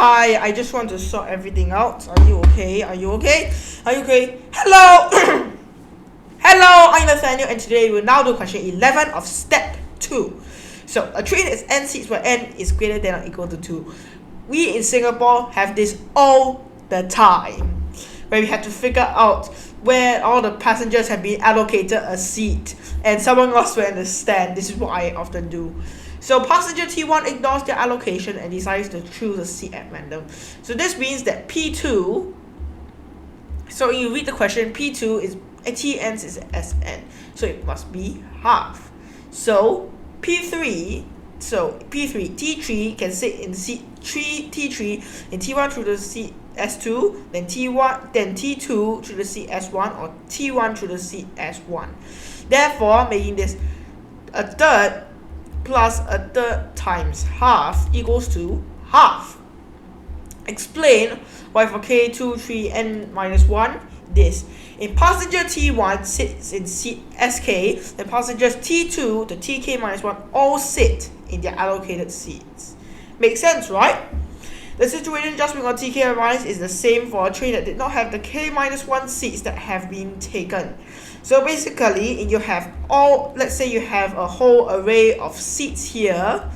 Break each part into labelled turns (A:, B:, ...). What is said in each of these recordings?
A: Hi, I just want to sort everything out. Are you okay? Are you okay? Are you okay? Hello! Hello, I'm Nathaniel, and today we'll now do question 11 of step 2. So, a train has n seats where n is greater than or equal to 2. We in Singapore have this all the time, where we have to figure out where all the passengers have been allocated a seat, and someone else will understand. This is what I often do. So passenger T1 ignores their allocation and decides to choose a seat at random. So this means that P2, so you read the question, P2 is Tn is Sn, so it must be half. So P3, T3 can sit in seat T3 and T1 through the seat S2, then T2 through the seat S1, or T1 through the seat S1. Therefore, making this a third plus a third times half equals to half. Explain why for k2, 3, n minus 1, this. If passenger T1 sits in seat SK, then passengers T2 to TK minus 1 all sit in their allocated seats. Makes sense, right? The situation just before TK arrives is the same for a train that did not have the k minus 1 seats that have been taken. So basically, you have let's say you have a whole array of seats here.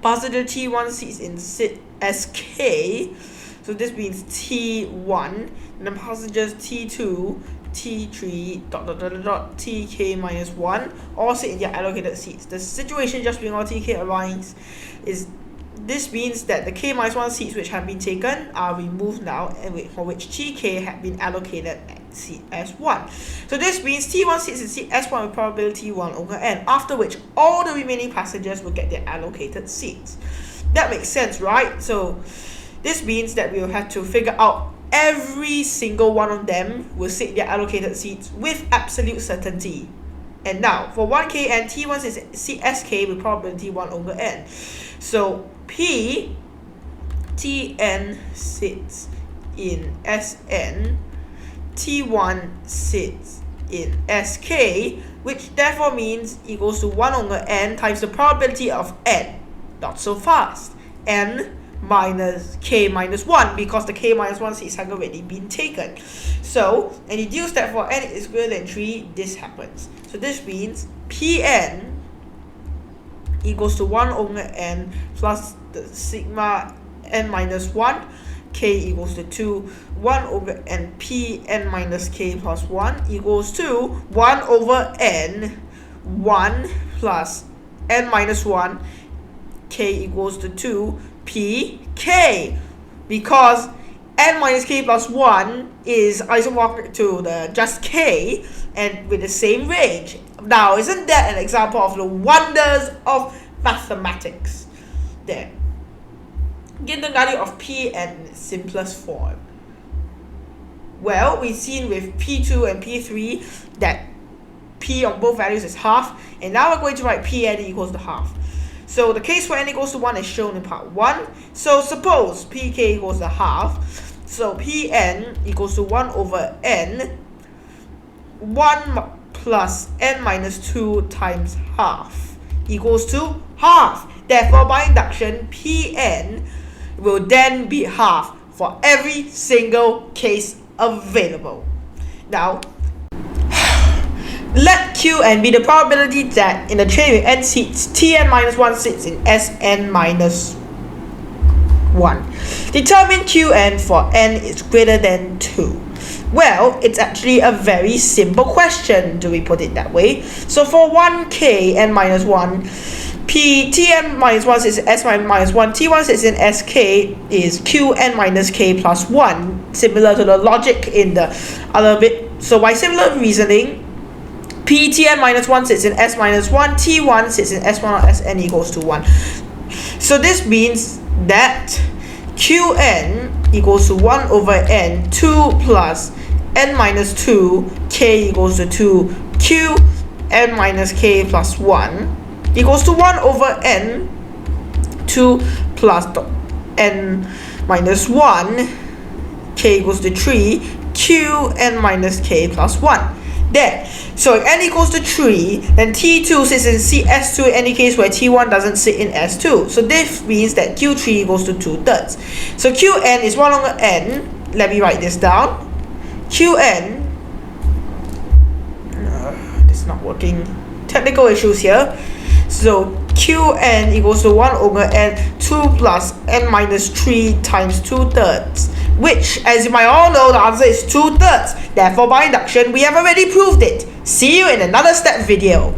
A: Passenger T1 sits in seat SK, so this means T1, and then passengers T2, T3, TK minus 1, all sit in their allocated seats. The situation just before TK arrives is this means that the k minus 1 seats which have been taken are removed now, and for which TK had been allocated at seat S1. So this means T1 sits in seat S1 with probability 1 over n, after which all the remaining passengers will get their allocated seats. That makes sense, right? So this means that we will have to figure out every single one of them will sit in their allocated seats with absolute certainty. And now, for 1k and T1 sits in seat SK with probability 1 over n. So P Tn sits in Sn, T1 sits in SK, which therefore means equals to 1 over n times the probability of n. Not so fast. N minus k minus 1, because the k minus 1 seats have already been taken. So, and deduce that for n is greater than 3, this happens. So this means Pn equals to 1 over n plus the sigma n minus 1, k equals to 2, 1 over n Pn minus k plus 1 equals to 1 over n, 1 plus n minus 1, k equals to 2, pk, because n minus k plus 1 is isomorphic to the just k and with the same range. Now, isn't that an example of the wonders of mathematics? There. Get the value of p in its simplest form. Well, we've seen with P2 and P3 that p on both values is half, and now we're going to write Pn equals to half. So the case for n equals to 1 is shown in part 1. So suppose pk equals to half. So Pn equals to 1 over n, 1 plus n minus 2 times half equals to half. Therefore, by induction, Pn will then be half for every single case available. Now, let Qn be the probability that in a train with n seats, Tn minus 1 sits in Sn minus 1. Determine Qn for n is greater than 2. Well, it's actually a very simple question, do we put it that way? So for 1k n minus 1, Tn minus 1 sits in S minus 1, T1 sits in SK is Qn minus k plus 1, similar to the logic in the other bit. So by similar reasoning, Ptn minus 1 sits in S minus 1, T1 sits in S1 or Sn equals to 1. So this means that Qn equals to 1 over n, 2 plus n minus 2, k equals to 2, q n minus k plus 1 equals to 1 over n, 2 plus n minus 1, k equals to 3, q n minus k plus 1. There. So if n equals to 3, then T2 sits in S2 in any case where T1 doesn't sit in S2. So this means that Q3 equals to 2/3. So Qn is 1 over n. Let me write this down. Qn, this is not working. Technical issues here. So Qn equals to 1 over n, 2 plus n minus 3 times 2/3. Which, as you might all know, the answer is 2/3. Therefore, by induction, we have already proved it. See you in another step video.